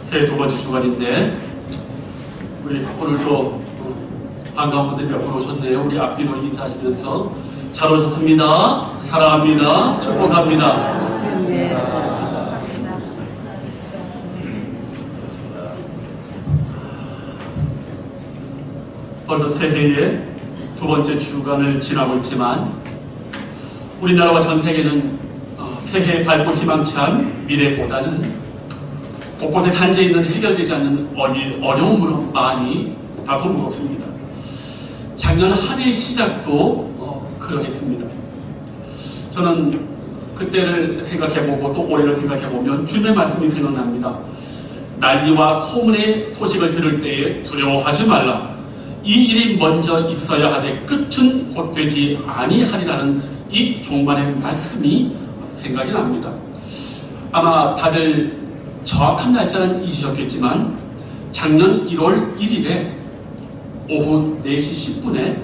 새해 두 번째 주간인데 우리 오늘도 반가운 분들이 몇 분 오셨네요. 우리 앞뒤로 인사하시면서 잘 오셨습니다. 사랑합니다. 축복합니다. 벌써 새해의 두 번째 주간을 지나고 있지만 우리나라와 전 세계는 새해의 밝고 희망찬 미래보다는 곳곳에 산재 있는 해결되지 않는 어려움으로 많이 다소 무겁습니다. 작년 한 해의 시작도 그러했습니다. 저는 그때를 생각해보고 또 올해를 생각해보면 주님의 말씀이 생각납니다. 난리와 소문의 소식을 들을 때에 두려워하지 말라. 이 일이 먼저 있어야 하되 끝은 곧 되지 아니하리라는 이 종말의 말씀이 생각이 납니다. 아마 다들 정확한 날짜는 잊으셨겠지만 작년 1월 1일에 오후 4시 10분에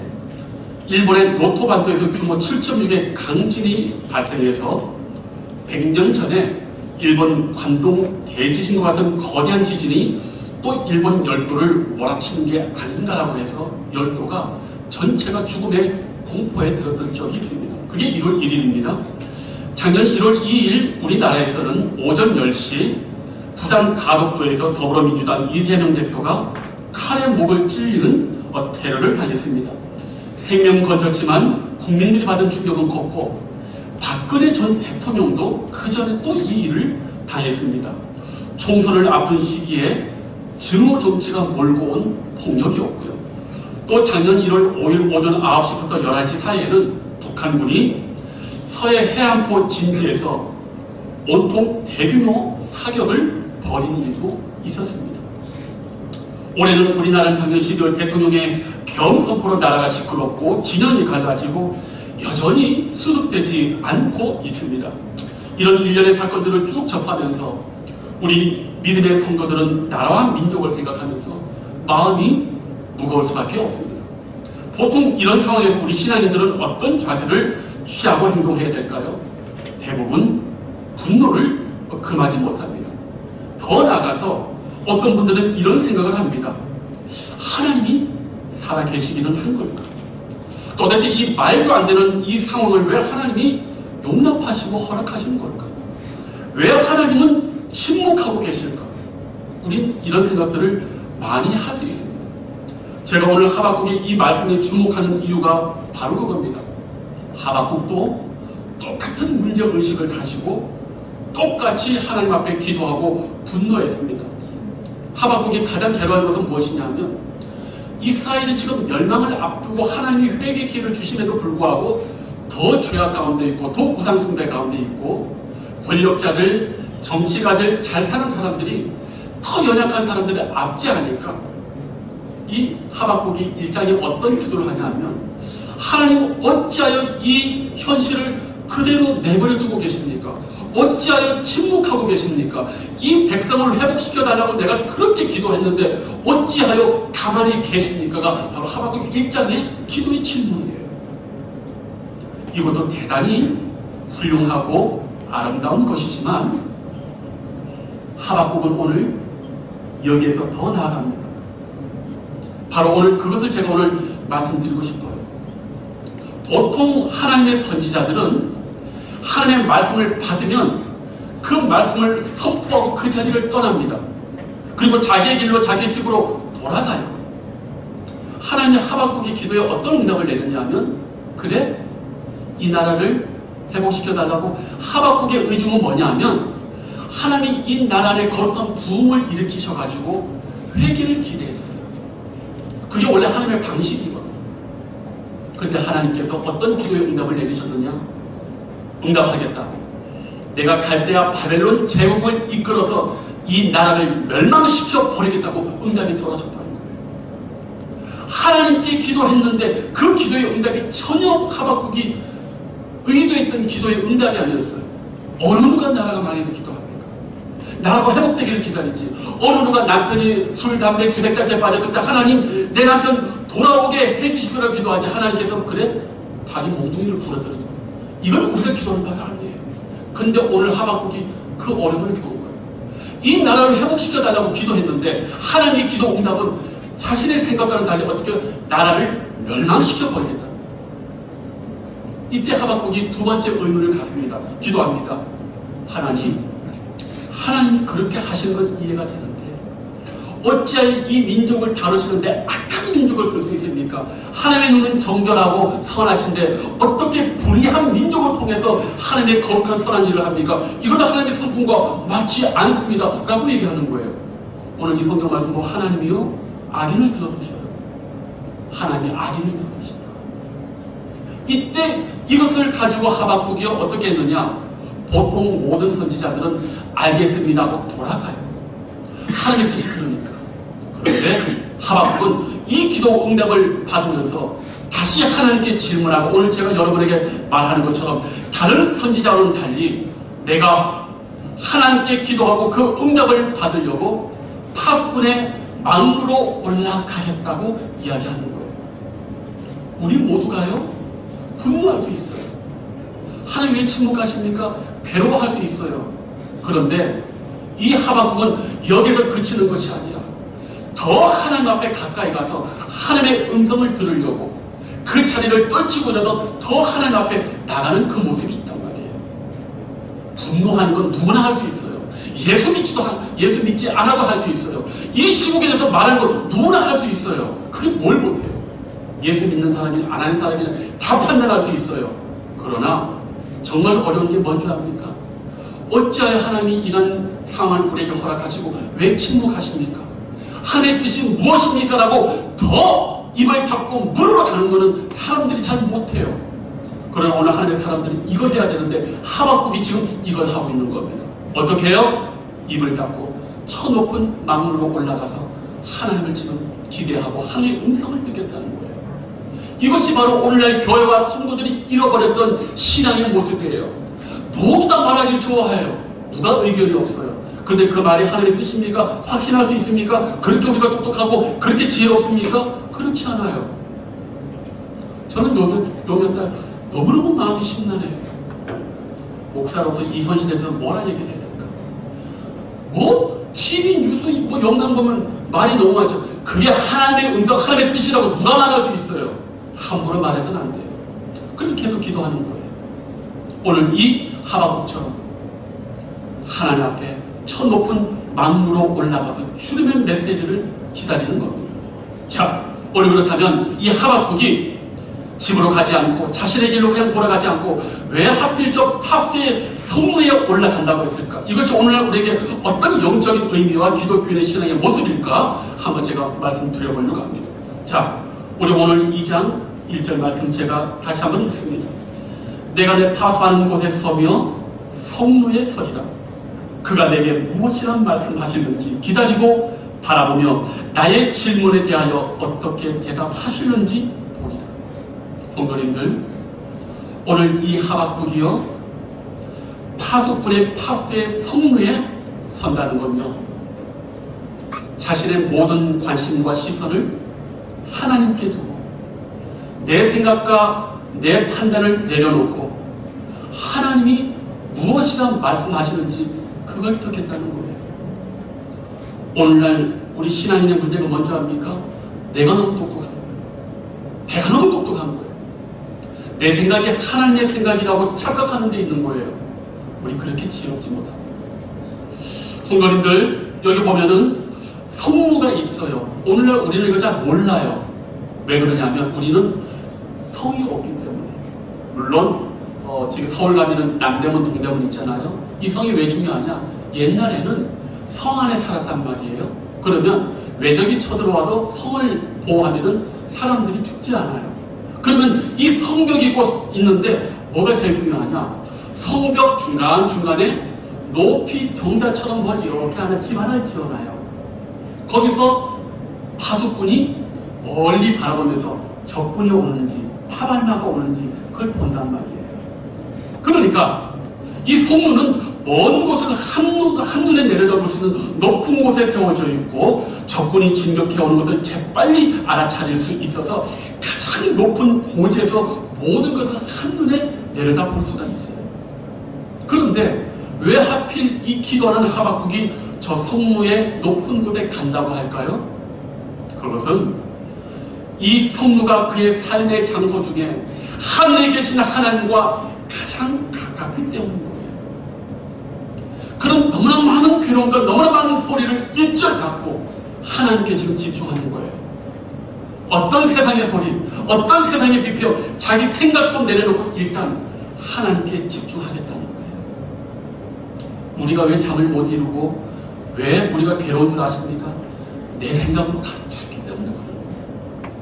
일본의 노토반도에서 규모 7.6의 강진이 발생해서 100년 전에 일본 관동 대지진과 같은 거대한 지진이 또 일본 열도를 몰아치는 게 아닌가라고 해서 열도가 전체가 죽음의 공포에 들었던 적이 있습니다. 그게 1월 1일입니다. 작년 1월 2일 우리나라에서는 오전 10시 부산 가덕도에서 더불어민주당 이재명 대표가 칼에 목을 찔리는 테러를 당했습니다. 생명 건졌지만 국민들이 받은 충격은 컸고 박근혜 전 대통령도 그 전에 또 이 일을 당했습니다. 총선을 앞둔 시기에 증오 정치가 몰고 온 폭력이었고요. 또 작년 1월 5일 오전 9시부터 11시 사이에는 북한군이 서해 해안포 진지에서 온통 대규모 사격을 벌인 일도 있었습니다. 올해는 우리나라는 작년 12월 대통령의 경선포로 나라가 시끄럽고 진영이 갈라지고 여전히 수습되지 않고 있습니다. 이런 일련의 사건들을 쭉 접하면서 우리 믿음의 성도들은 나라와 민족을 생각하면서 마음이 무거울 수밖에 없습니다. 보통 이런 상황에서 우리 신앙인들은 어떤 자세를 취하고 행동해야 될까요? 대부분 분노를 금하지 못합니다. 더 나아가서 어떤 분들은 이런 생각을 합니다. 하나님이 살아계시기는 한 걸까? 도대체 이 말도 안 되는 이 상황을 왜 하나님이 용납하시고 허락하시는 걸까? 왜 하나님은 침묵하고 계실까? 우린 이런 생각들을 많이 할 수 있습니다. 제가 오늘 하박국이 이 말씀에 주목하는 이유가 바로 그겁니다. 하박국도 똑같은 문제의식을 가지고 똑같이 하나님 앞에 기도하고 분노했습니다. 하박국이 가장 괴로운 것은 무엇이냐면 이스라엘이 지금 멸망을 앞두고 하나님이 회개 기회를 주심에도 불구하고 더 죄악 가운데 있고 더 우상숭배 가운데 있고 권력자들, 정치가들, 잘 사는 사람들이 더 연약한 사람들을 압제하니까 이 하박국이 1장에 어떤 기도를 하냐면 하나님 어찌하여 이 현실을 그대로 내버려 두고 계십니까? 어찌하여 침묵하고 계십니까? 이 백성을 회복시켜달라고 내가 그렇게 기도했는데 어찌하여 가만히 계십니까가 바로 하박국 1장의 기도의 질문이에요. 이것도 대단히 훌륭하고 아름다운 것이지만 하박국은 오늘 여기에서 더 나아갑니다. 바로 오늘 그것을 제가 오늘 말씀드리고 싶어요. 보통 하나님의 선지자들은 하나님의 말씀을 받으면 그 말씀을 선포하고 그 자리를 떠납니다. 그리고 자기의 길로 자기 집으로 돌아가요. 하나님의 하박국의 기도에 어떤 응답을 내느냐 하면 그래? 이 나라를 회복시켜달라고. 하박국의 의중은 뭐냐 하면 하나님 이 나라 안에 거룩한 부흥을 일으키셔가지고 회개를 기대했어요. 그게 원래 하나님의 방식이거든요. 그런데 하나님께서 어떤 기도의 응답을 내리셨느냐? 응답하겠다. 내가 갈대아 바벨론 제국을 이끌어서 이 나라를 멸망시켜 버리겠다고 응답이 떨어졌다는 거예요. 하나님께 기도했는데 그 기도의 응답이 전혀 하박국이 의도했던 기도의 응답이 아니었어요. 어느 누가 나라가 망해도 기도합니까? 나라가 회복되기를 기다리지. 어느 누가 남편이 술, 담배, 주택자에 빠졌을 때 하나님 내 남편 돌아오게 해주시기를 기도하지. 하나님께서 그래? 다리 몽둥이를 부러뜨려줘. 이건 우리가 기도하는 바가 아니에요. 근데 오늘 하박국이 그 어려움을 겪은 거예요. 이 나라를 회복시켜달라고 기도했는데 하나님의 기도 응답은 자신의 생각과는 달리 어떻게 나라를 멸망시켜버리겠다. 이때 하박국이 두 번째 의문을 갖습니다. 기도합니다. 하나님이 그렇게 하시는 건 이해가 되는데 어찌하여 이 민족을 다루시는데 악한 민족을 쓸 수 있습니까? 하나님의 눈은 정결하고 선하신데 어떻게 불의한 민족을 통해서 하나님의 거룩한 선한 일을 합니까? 이거는 하나님의 성품과 맞지 않습니다. 라고 얘기하는 거예요. 오늘 이 성경 말씀 보면 하나님이요 악인을 들어쓰셔요. 하나님이 악인을 들어쓰신다. 이때 이것을 가지고 하박국이 어떻게 했느냐? 보통 모든 선지자들은 알겠습니다 하고 돌아가요. 하나님의 뜻이 그러니까. 그런데 하박국은 이 기도 응답을 받으면서 다시 하나님께 질문하고 오늘 제가 여러분에게 말하는 것처럼 다른 선지자와는 달리 내가 하나님께 기도하고 그 응답을 받으려고 파수꾼의 망루로 올라가겠다고 이야기하는 거예요. 우리 모두가요 분노할 수 있어요. 하나님 왜 침묵하십니까? 괴로워할 수 있어요. 그런데 이 하박국은 여기서 그치는 것이 아니라 더 하나님 앞에 가까이 가서 하나님의 음성을 들으려고 그 자리를 떨치고 나서 더 하나님 앞에 나가는 그 모습이 있단 말이에요. 분노하는 건 누구나 할 수 있어요. 예수 믿지 않아도 할 수 있어요. 이 시국에 대해서 말하는 건 누구나 할 수 있어요. 그게 뭘 못해요. 예수 믿는 사람이 안 하는 사람이 다 판단할 수 있어요. 그러나 정말 어려운 게 뭔 줄 압니까? 어찌하여 하나님이 이런 상황을 우리에게 허락하시고 왜 침묵하십니까? 하나님의 뜻이 무엇입니까? 라고 더 입을 닫고 물으러 가는 것은 사람들이 잘 못해요. 그러나 오늘 하나님의 사람들이 이걸 해야 되는데 하박국이 지금 이걸 하고 있는 겁니다. 어떻게 해요? 입을 닫고 저 높은 망루로 올라가서 하나님을 지금 기대하고 하나님의 음성을 듣겠다는 거예요. 이것이 바로 오늘날 교회와 성도들이 잃어버렸던 신앙의 모습이에요. 모두 다 말하기를 좋아해요. 누가 의견이 없어요. 그런데 그 말이 하나님의 뜻입니까? 확신할 수 있습니까? 그렇게 우리가 똑똑하고 그렇게 지혜롭습니까? 그렇지 않아요. 저는 요몇 달 너무너무 마음이 심란해요. 목사로서 이 현실에서 뭐라 얘기해야 될까? TV 뉴스 영상 보면 말이 너무 많죠. 그게 하나님의 음성, 하나님의 뜻이라고 누가 말할 수 있어요? 함부로 말해서는 안 돼요. 그래서 계속 기도하는 거예요. 오늘 이 하박국처럼 하나님 앞에 저 높은 망루로 올라가서 주님의 메시지를 기다리는 겁니다. 자, 오늘 그렇다면 이 하박국이 집으로 가지 않고 자신의 길로 그냥 돌아가지 않고 왜 하필 저 파수대의 성루에 올라간다고 했을까? 이것이 오늘날 우리에게 어떤 영적인 의미와 기독교인의 신앙의 모습일까? 한번 제가 말씀드려보려고 합니다. 자, 우리 오늘 2장 1절 말씀 제가 다시 한번 읽습니다. 내가 내 파수하는 곳에 서며 성루에 서리라. 그가 내게 무엇이란 말씀하시는지 기다리고 바라보며 나의 질문에 대하여 어떻게 대답하시는지 보리라. 성도님들, 오늘 이 하박국이요 파수꾼의 파수대의 성루에 선다는 건요 자신의 모든 관심과 시선을 하나님께 두고 내 생각과 내 판단을 내려놓고 하나님이 무엇이라 말씀하시는지 그걸 듣겠다는 거예요. 오늘날 우리 신앙인의 문제가 뭔지 압니까? 내가 너무 똑똑한 거예요. 내가 너무 똑똑한 거예요. 내 생각이 하나님의 생각이라고 착각하는 데 있는 거예요. 우리 그렇게 지혜롭지 못합니다. 성도님들, 여기 보면은 성루가 있어요. 오늘날 우리는 이거 잘 몰라요. 왜 그러냐면 우리는 성이 없기 때문에. 물론 지금 서울 가면은 남대문, 동대문 있잖아요. 이 성이 왜 중요하냐? 옛날에는 성 안에 살았단 말이에요. 그러면 외적이 쳐들어와도 성을 보호하면은 사람들이 죽지 않아요. 그러면 이 성벽이 꼭 있는데 뭐가 제일 중요하냐? 성벽 중간중간에 높이 정자처럼 뭐 이렇게 하나 집 하나를 지어놔요. 거기서 파수꾼이 멀리 바라보면서 적군이 오는지 타발마가 오는지 그걸 본단 말이에요. 그러니까 이 성문은 먼 곳을 한눈에 내려다볼 수 있는 높은 곳에 세워져 있고 적군이 진격해 오는 것을 재빨리 알아차릴 수 있어서 가장 높은 고지에서 모든 것을 한눈에 내려다볼 수가 있어요. 그런데 왜 하필 이 기도하는 하박국이 저 성루의 높은 곳에 간다고 할까요? 그것은 이 성루가 그의 삶의 장소 중에 하늘에 계신 하나님과 가장 가깝기 때문인 거예요. 그런 너무나 많은 괴로움과 너무나 많은 소리를 일절 갖고 하나님께 지금 집중하는 거예요. 어떤 세상의 소리, 어떤 세상의 비표, 자기 생각도 내려놓고 일단 하나님께 집중하겠다는 거예요. 우리가 왜 잠을 못 이루고 왜 우리가 괴로운 줄 아십니까? 내 생각으로 가득 찼기 때문에 그런 거예요.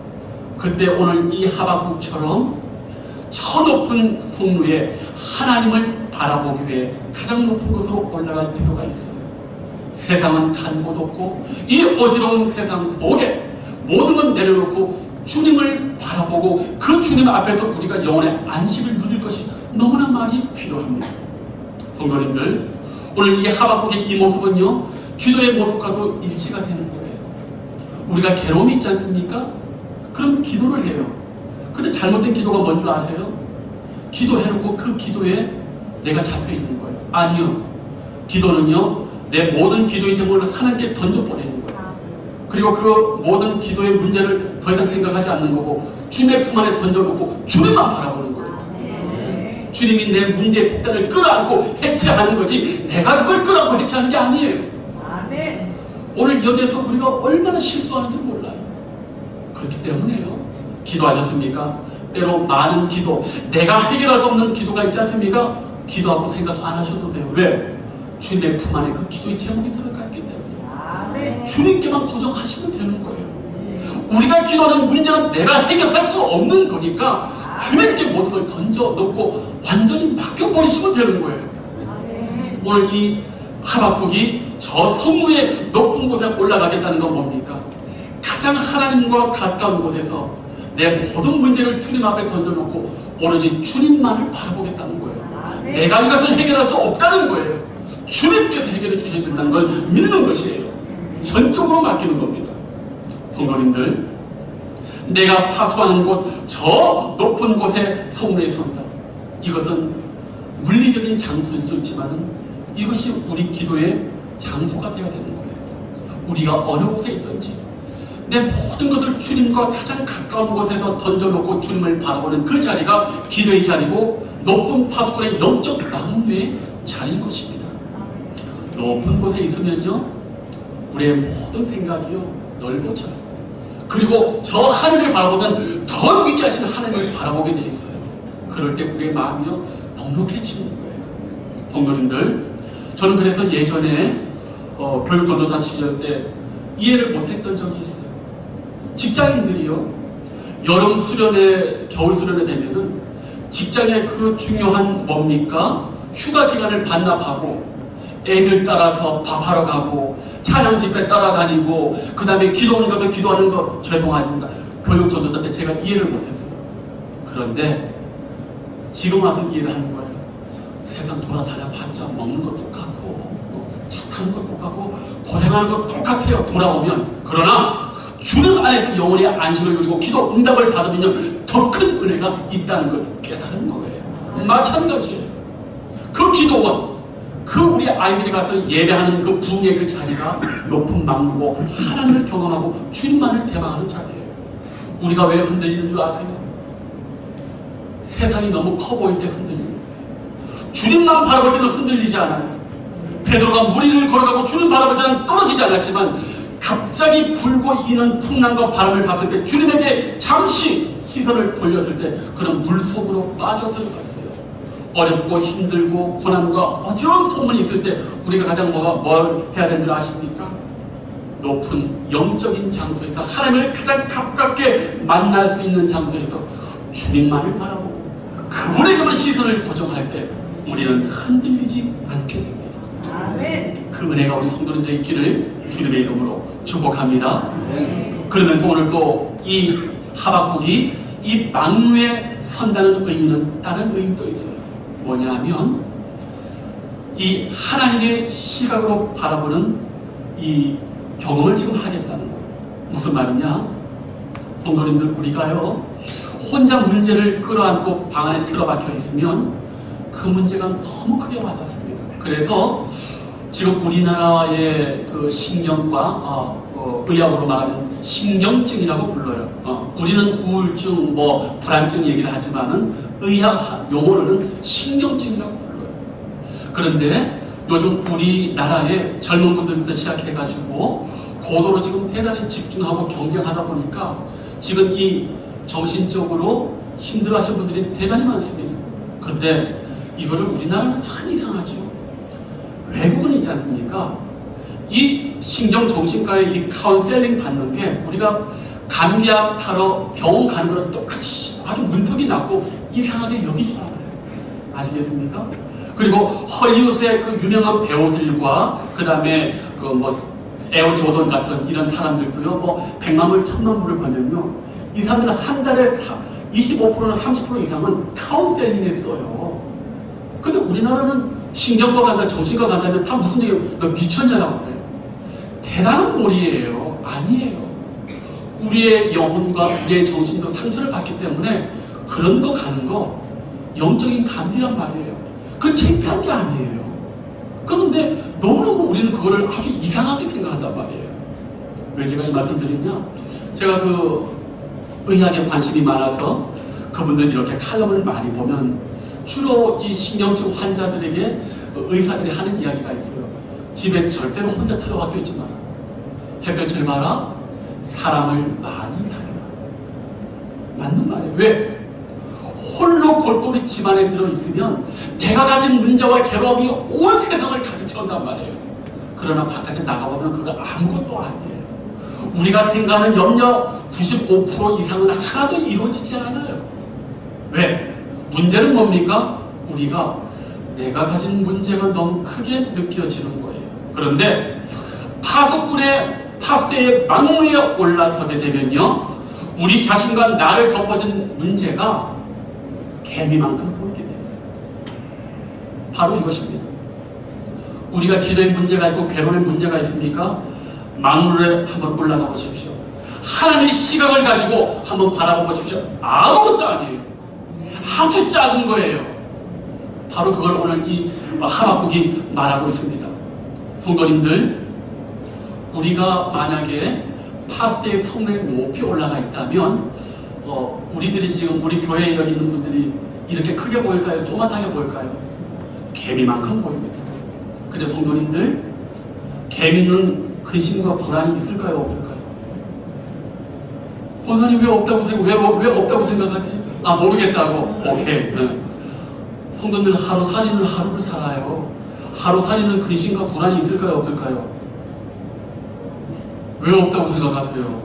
그때 오늘 이 하박국처럼 저 높은 성루에 하나님을 바라보기 위해 가장 높은 곳으로 올라갈 필요가 있어요. 세상은 간 곳 없고 이 어지러운 세상 속에 모든 건 내려놓고 주님을 바라보고 그 주님 앞에서 우리가 영혼의 안식을 누릴 것이 너무나 많이 필요합니다. 성도님들, 오늘 이 하박국의 이 모습은요, 기도의 모습과도 일치가 되는 거예요. 우리가 괴로움이 있지 않습니까? 그럼 기도를 해요. 근데 잘못된 기도가 뭔 줄 아세요? 기도해놓고 그 기도에 내가 잡혀 있는 거예요. 아니요. 기도는요, 내 모든 기도의 제목을 하나님께 던져버리는 거예요. 그리고 그 모든 기도의 문제를 더 이상 생각하지 않는 거고 주님의 품 안에 던져놓고 주님만 바라보는 거예요. 주님이 내 문제의 폭탄을 끌어안고 해체하는 거지 내가 그걸 끌어안고 해체하는 게 아니에요. 오늘 여기에서 우리가 얼마나 실수하는지 몰라요. 그렇기 때문에요. 기도하셨습니까? 때로 많은 기도, 내가 해결할 수 없는 기도가 있지 않습니까? 기도하고 생각 안 하셔도 돼요. 왜? 주님의 품 안에 그 기도의 제목이 들어갔기 때문에 주님께만 고정하시면 되는 거예요. 우리가 기도하는 문제는 내가 해결할 수 없는 거니까 주님께 모든 걸 던져놓고 완전히 맡겨버리시면 되는 거예요. 오늘 이 하박국이 저 성루의 높은 곳에 올라가겠다는 건 뭡니까? 가장 하나님과 가까운 곳에서 내 모든 문제를 주님 앞에 던져놓고 오로지 주님만을 바라보겠다는 거예요. 내가 이것을 해결할 수 없다는 거예요. 주님께서 해결해 주셔야 된다는 걸 믿는 것이에요. 전적으로 맡기는 겁니다. 성도님들, 내가 파수하는 곳, 저 높은 곳에 성루에 선다. 이것은 물리적인 장소이지만은 이것이 우리 기도의 장소가 되어야 되는 거예요. 우리가 어느 곳에 있든지 내 모든 것을 주님과 가장 가까운 곳에서 던져놓고 주님을 바라보는 그 자리가 기도의 자리고 높은 파수꾼의 영적 나무의 자리인 것입니다. 높은 곳에 있으면요, 우리의 모든 생각이요 넓어져요. 그리고 저 하늘을 바라보면 더 위대하신 하나님을 바라보게 돼 있어요. 그럴 때 우리의 마음이요 넉넉해지는 거예요. 성도님들, 저는 그래서 예전에 교육 전도사 시절 때 이해를 못했던 적이 있어요. 직장인들이요, 여름 수련회, 겨울 수련회 되면은 직장의 그 중요한 뭡니까? 휴가 기간을 반납하고 애들 따라서 밥하러 가고 찬양 집회 따라다니고 그 다음에 기도 오는 것도 기도하는 거 죄송합니다. 교육 전도사 때 제가 이해를 못했어요. 그런데 지금 와서 이해를 하는 거예요. 세상 돌아다녀 봤자 먹는 거 똑같고 차 타는 거 똑같고 고생하는 거 똑같아요. 돌아오면. 그러나 주님 안에서 영혼의 안식을 누리고 기도 응답을 받으면 더 큰 은혜가 있다는 걸 깨달은 거예요. 마찬가지예요. 그 기도원, 그 우리 아이들이 가서 예배하는 그 부흥의 그 자리가 높은 망루고 하나님을 경험하고 주님만을 대망하는 자리예요. 우리가 왜 흔들리는 줄 아세요? 세상이 너무 커 보일 때 흔들리는 거예요. 주님만 바라볼 때는 흔들리지 않아요. 베드로가 물 위를 걸어가고 주님 바라볼 때는 떨어지지 않았지만 갑자기 불고 이는 풍랑과 바람을 봤을 때 주님에게 잠시 시선을 돌렸을 때 그런 물속으로 빠져들어갔어요. 어렵고 힘들고 고난과 어지러운 소문이 있을 때 우리가 가장 뭘 해야 되는지 아십니까? 높은 영적인 장소에서 하나님을 가장 가깝게 만날 수 있는 장소에서 주님만을 바라보고 그분에게만 시선을 고정할 때 우리는 흔들리지 않게 됩니다. 아멘. 그 은혜가 우리 성도님들의 있기를 주님의 이름으로 축복합니다. 그러면서 오늘 또 이 하박국이 이 망루에 선다는 의미는 다른 의미도 있어요. 뭐냐면 이 하나님의 시각으로 바라보는 이 경험을 지금 하겠다는 거예요. 무슨 말이냐? 성도님들, 우리가요 혼자 문제를 끌어안고 방 안에 틀어박혀 있으면 그 문제가 너무 크게 와닿습니다. 그래서 지금 우리나라의 그 신경과 의학으로 말하면 신경증이라고 불러요. 우리는 우울증, 뭐 불안증 얘기를 하지만은 의학 용어로는 신경증이라고 불러요. 그런데 요즘 우리나라의 젊은 분들부터 시작해가지고 고도로 지금 대단히 집중하고 경쟁하다 보니까 지금 이 정신적으로 힘들어하시는 분들이 대단히 많습니다. 그런데 이거를 우리나라는 참 이상하죠. 외국은 있지 않습니까? 이 신경정신과의 이 카운셀링 받는 게 우리가 감기약 타러 병원 가는 거랑 똑같이 아주 문턱이 낮고 이상하게 여기지 않아요. 아시겠습니까? 그리고 헐리우드의 그 유명한 배우들과 그 다음에 그 뭐 에어 조던 같은 이런 사람들도요, 뭐 100만 불, 1000만 불을 벌면요, 이 사람들은 한 달에 25%나 30% 이상은 카운셀링에 써요. 근데 우리나라는 신경과 간다, 정신과 간다면 다 무슨 얘기예요? 너 미쳤냐라고 해요. 대단한 몰이에요. 아니에요. 우리의 영혼과 우리의 정신도 상처를 받기 때문에 그런 거 가는 거 영적인 감기란 말이에요. 그건 창피한 게 아니에요. 그런데 너무너무 우리는 그거를 아주 이상하게 생각한단 말이에요. 왜 제가 이 말씀 드리냐? 제가 그 의학에 관심이 많아서 그분들 이렇게 칼럼을 많이 보면 주로 이 신경증 환자들에게 의사들이 하는 이야기가 있어요. 집에 절대로 혼자 틀어박혀 있지 마라. 햇볕을 봐라. 사람을 많이 사귀라. 맞는 말이에요. 왜? 홀로 골똘히 집안에 들어있으면 내가 가진 문제와 괴로움이 온 세상을 가득 채운단 말이에요. 그러나 바깥에 나가보면 그거 아무것도 아니에요. 우리가 생각하는 염려 95% 이상은 하나도 이루어지지 않아요. 왜? 문제는 뭡니까? 우리가 내가 가진 문제가 너무 크게 느껴지는 거예요. 그런데 파수꾼의 막무에 올라서게 되면요, 우리 자신과 나를 덮어진 문제가 개미만큼 보이게 되었어요. 바로 이것입니다. 우리가 기도에 문제가 있고 괴로움에 문제가 있습니까? 막물에 한번 올라가 보십시오. 하나님의 시각을 가지고 한번 바라봐 보십시오. 아무것도 아니에요. 아주 작은 거예요. 바로 그걸 오늘 이 하박국이 말하고 있습니다. 성도님들, 우리가 만약에 파스테의 성에 높이 올라가 있다면 우리들이 지금 우리 교회에 여기 있는 분들이 이렇게 크게 보일까요? 조그맣게 보일까요? 개미만큼 보입니다. 근데 성도님들, 개미는 근심과 불안이 있을까요? 없을까요? 권사님 왜 없다고 왜 없다고 생각하지? 아, 모르겠다고. 오케이. 네. 성도님들, 하루살이는 하루를 살아요. 하루살이는 근심과 불안이 있을까요? 없을까요? 왜 없다고 생각하세요?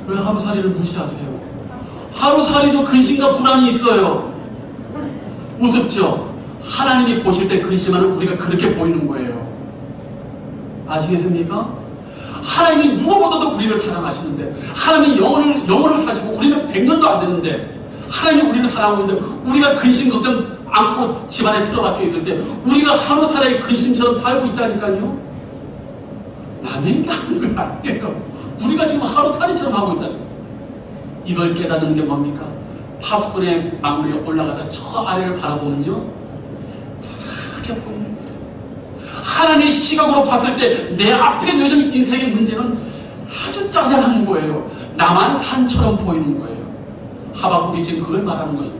왜 하루살이를 무시하세요? 하루살이도 근심과 불안이 있어요. 우습죠? 하나님이 보실 때 근심하는 우리가 그렇게 보이는 거예요. 아시겠습니까? 하나님이 누구보다도 우리를 사랑하시는데, 하나님이 영혼을 사시고 우리는 100년도 안 됐는데, 하나님이 우리를 사랑하고 있는데 우리가 근심 걱정 안고 집안에 틀어박혀 있을 때 우리가 하루살이 근심처럼 살고 있다니까요. 남의 게 아닌 거 아니에요. 우리가 지금 하루살이처럼 하고 있다니까요. 이걸 깨닫는 게 뭡니까? 파수꾼의 막무에 올라가서 저 아래를 바라보면요, 자세하게 보이는 거예요. 하나님의 시각으로 봤을 때 내 앞에 놓여진 인생의 문제는 아주 짜잘한 거예요. 나만 산처럼 보이는 거예요. 하박국이 지금 그걸 말하는 거예요.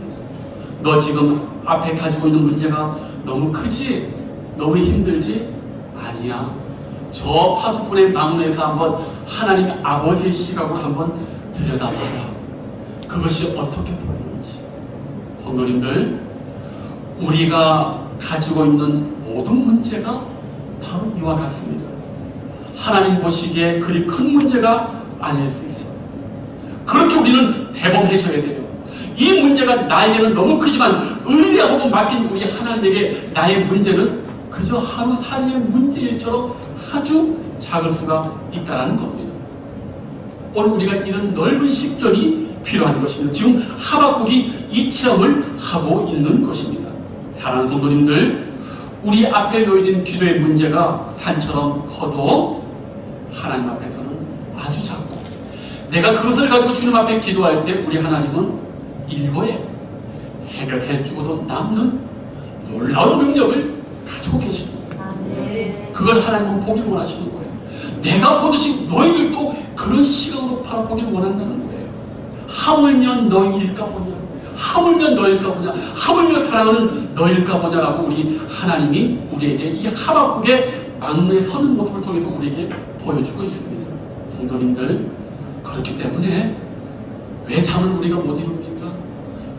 너 지금 앞에 가지고 있는 문제가 너무 크지? 너무 힘들지? 아니야. 저 파수꾼의 막내에서 한번 하나님 아버지의 시각으로 한번 들여다봐라. 그것이 어떻게 보이는지. 성도님들, 우리가 가지고 있는 모든 문제가 바로 이와 같습니다. 하나님 보시기에 그리 큰 문제가 아닐 수 있어요. 그렇게 우리는 대범해져야 돼요. 이 문제가 나에게는 너무 크지만 의뢰하고 맡긴 우리 하나님에게 나의 문제는 그저 하루살이의 문제일처럼 아주 작을 수가 있다는 겁니다. 오늘 우리가 이런 넓은 식견이 필요한 것입니다. 지금 하박국이 이 체험을 하고 있는 것입니다. 사랑하는 성도님들, 우리 앞에 놓여진 기도의 문제가 산처럼 커도 하나님 앞에서는 아주 작고, 내가 그것을 가지고 주님 앞에 기도할 때 우리 하나님은 일거에 해결해 주고도 남는 놀라운 능력을 가지고 계십니다. 그걸 하나님은 보기를 원하시는 거예요. 내가 보듯이 너희들도 그런 시각으로 바라보기를 원한다는 거예요. 하물며 너희일까 보냐, 하물며 너희일까 보냐, 하물며 사랑하는 너희일까 보냐라고 우리 하나님이 우리에게 이 하박국의 막내에 서는 모습을 통해서 우리에게 보여주고 있습니다. 성도님들, 그렇기 때문에 왜 잠을 우리가 못 이룹니까?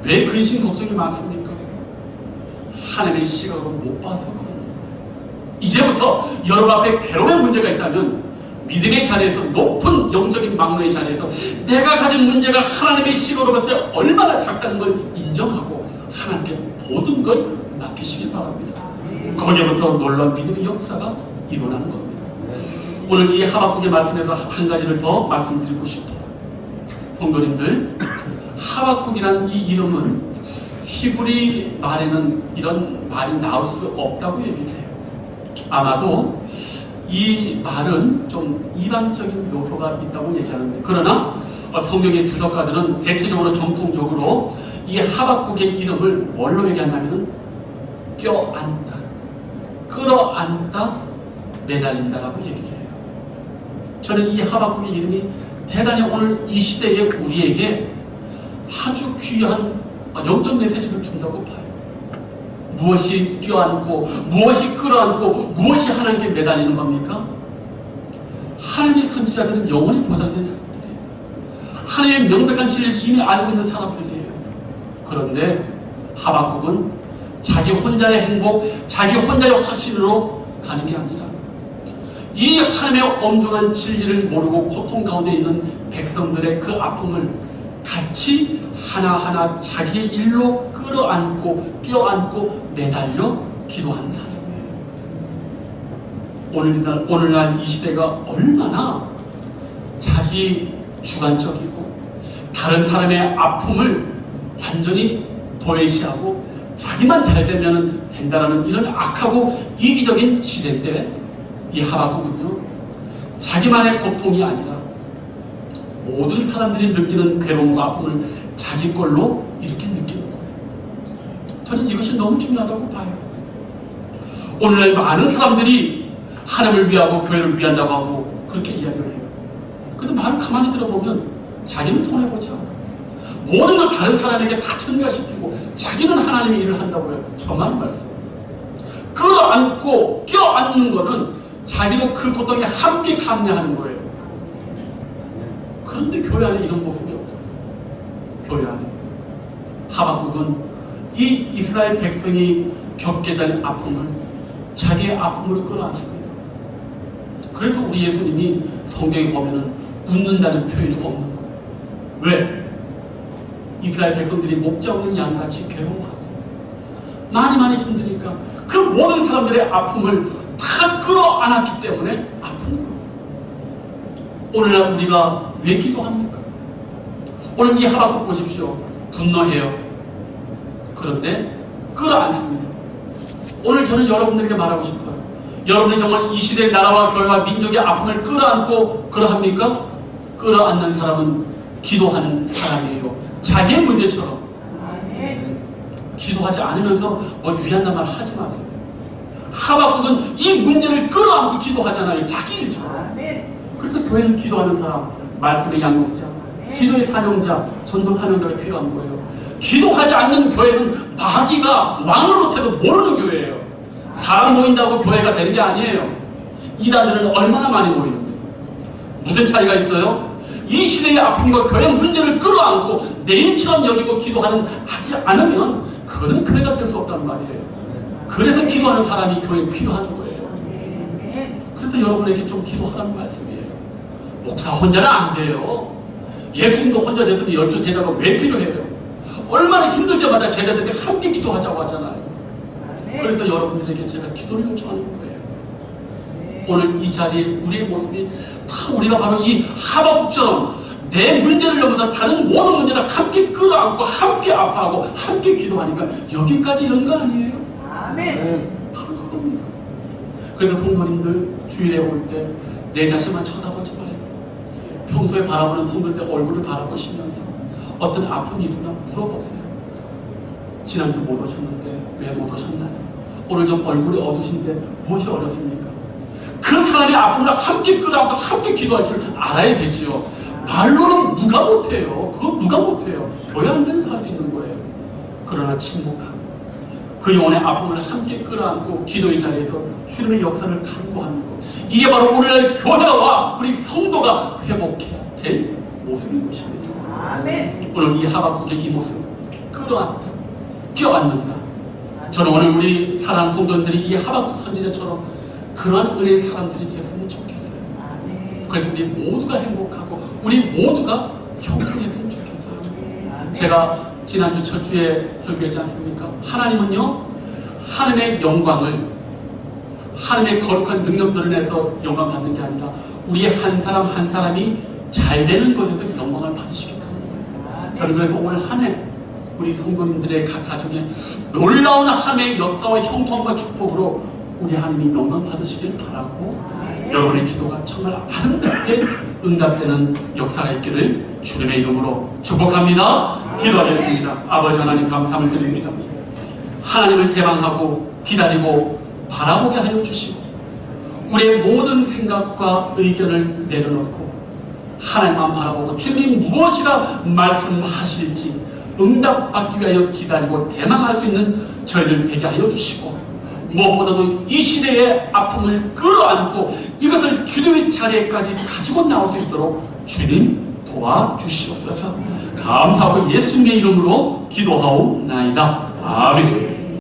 왜 근심 걱정이 많습니까? 하나님의 시각으로 못 봐서 그런 거예요. 이제부터 여러분 앞에 괴로움의 문제가 있다면 믿음의 자리에서, 높은 영적인 막로의 자리에서 내가 가진 문제가 하나님의 시각으로 봤을 때 얼마나 작다는 걸 인정하고 하나님께 모든 걸 맡기시길 바랍니다. 거기부터 놀라운 믿음의 역사가 일어나는 겁니다. 오늘 이 하박국의 말씀에서 한 가지를 더 말씀드리고 싶어요. 성도님들, 하박국이라는 이 이름은 히브리 말에는 이런 말이 나올 수 없다고 얘기를 해요. 아마도 이 말은 좀 이방적인 요소가 있다고 얘기하는데, 그러나 성경의 주석가들은 대체적으로 정통적으로 이 하박국의 이름을 뭘로 얘기하냐면 껴안다, 끌어안다, 매달린다라고 얘기해요. 저는 이 하박국의 이름이 대단히 오늘 이 시대에 우리에게 아주 귀한 영적 메시지를 준다고 봐요. 무엇이 껴안고, 무엇이 끌어안고, 무엇이 하나님께 매달리는 겁니까? 하나님의 선지자들은 영원히 보장된 사람들이에요. 하나님의 명백한 진리를 이미 알고 있는 사람들이에요. 그런데 하박국은 자기 혼자의 행복, 자기 혼자의 확신으로 가는 게 아니라 이 하나님의 엄중한 진리를 모르고 고통 가운데 있는 백성들의 그 아픔을 같이 하나하나 자기 일로 끌어안고 껴안고 매달려 기도하는 사람이에요. 오늘날 이 시대가 얼마나 자기 주관적이고 다른 사람의 아픔을 완전히 도외시하고 자기만 잘 되면 된다라는 이런 악하고 이기적인 시대인데, 이 하박국은요, 자기만의 고통이 아니라 모든 사람들이 느끼는 괴로움과 아픔을 자기 걸로 이렇게 느끼는 거예요. 저는 이것이 너무 중요하다고 봐요. 오늘날 많은 사람들이 하나님을 위하고 교회를 위한다고 하고 그렇게 이야기를 해요. 그런데 말을 가만히 들어보면 자기는 손해보지 않아요. 모든 걸 다른 사람에게 다 전가시키고 자기는 하나님의 일을 한다고 해요. 저만의 말씀. 끌어안고 껴안는 거는 자기도 그 고통에 함께 감내하는 거예요. 그런데 교회 안에 이런 모습이 없어요. 교회 안에 하박국은 이 이스라엘 백성이 겪게 될 아픔을 자기의 아픔으로 끌어안습니다. 그래서 우리 예수님이 성경에 보면은 웃는다는 표현이 없는 거예요. 왜? 이스라엘 백성들이 목자 없는 양같이 괴로워하고 많이 힘드니까 그 모든 사람들의 아픔을 다 끌어안았기 때문에 아픈 거예요. 오늘날 우리가 왜 기도합니까? 오늘 이 하박국 보십시오. 분노해요. 그런데 끌어안습니다. 오늘 저는 여러분들에게 말하고 싶어요. 여러분이 정말 이 시대의 나라와 교회와 민족의 아픔을 끌어안고 그러합니까? 끌어안는 사람은 기도하는 사람이에요. 자기의 문제처럼. 기도하지 않으면서 위한단 말 하지 마세요. 하박국은 이 문제를 끌어안고 기도하잖아요. 자기 일처럼. 그래서 교회는 기도하는 사람, 말씀의 양육자, 기도의 사명자, 전도 사명자가 필요한 거예요. 기도하지 않는 교회는 마귀가 왕으로 태도 모르는 교회예요. 사람 모인다고 교회가 되는 게 아니에요. 이단들은 얼마나 많이 모이는데 무슨 차이가 있어요? 이 시대의 아픔과 교회 문제를 끌어안고 내 일처럼 여기고 하지 않으면 그거는 교회가 될 수 없단 말이에요. 그래서 기도하는 사람이 교회에 필요한 거예요. 그래서 여러분에게 좀 기도하라는 말씀이에요. 목사 혼자는 안 돼요. 예수님도 혼자 됐으니 12제자가 왜 필요해요? 얼마나 힘들 때마다 제자들에게 함께 기도하자고 하잖아요. 그래서 여러분들에게 제가 기도를 요청하는 거예요. 오늘 이 자리에 우리의 모습이 다 우리가 바로 이 하박국처럼 내 문제를 넘어서 다른 모든 문제를 함께 끌어안고 함께 아파하고 함께 기도하니까 여기까지 이런 거 아니에요? 네, 바로 그겁니다. 그래서 성도님들 주일에 올 때 내 자신만 쳐다보지 말아요. 평소에 바라보는 성도들 얼굴을 바라보시면서 어떤 아픔이 있으면 물어보세요. 지난주 못 오셨는데 왜 못 오셨나요? 오늘 좀 얼굴이 어두신데 무엇이 어렵습니까? 그 사람의 아픔을 함께 끌어안고 함께 기도할 줄 알아야 되지요. 말로는 누가 못해요. 그거 누가 못해요. 교회 안에는 할 수 있는 거예요. 그러나 침묵하고 그 영혼의 아픔을 함께 끌어안고 기도의 자리에서 주님의 역사를 간구하는 것, 이게 바로 오늘날 교회와 우리 성도가 회복해야 될 모습인 것입니다. 아멘. 오늘 이 하박국의 이 모습, 끌어안다, 껴안는다. 저는 오늘 우리 사랑하는 성도들이 이 하박국 선지자처럼 그러한 은혜의 사람들이 됐으면 좋겠어요. 그래서 우리 모두가 행복하고 우리 모두가 형통했으면 좋겠어요. 제가 지난주 첫 주에 설교했지 않습니까? 하나님은요, 하나님의 영광을, 하나님의 거룩한 능력 드러내서 영광 받는 게 아니라 우리 한 사람 한 사람이 잘 되는 것에서 영광을 받으시겠다는 거예요. 저는 그래서 오늘 한 해 우리 성도님들의 각 가정에 놀라운 하나님의 역사와 형통과 축복으로 우리 하나님이 영광 받으시길 바라고, 여러분의 기도가 정말 아름답게 응답되는 역사가 있기를 주님의 이름으로 축복합니다. 기도하겠습니다. 아버지 하나님, 감사함을 드립니다. 하나님을 대망하고 기다리고 바라보게 하여 주시고 우리의 모든 생각과 의견을 내려놓고 하나님만 바라보고 주님이 무엇이라 말씀하실지 응답받기 위하여 기다리고 대망할 수 있는 저희를 되게 하여 주시고, 무엇보다도 이 시대의 아픔을 끌어안고 이것을 기도의 자리에까지 가지고 나올 수 있도록 주님 도와주시옵소서. 감사하고 예수님의 이름으로 기도하옵나이다. 아멘.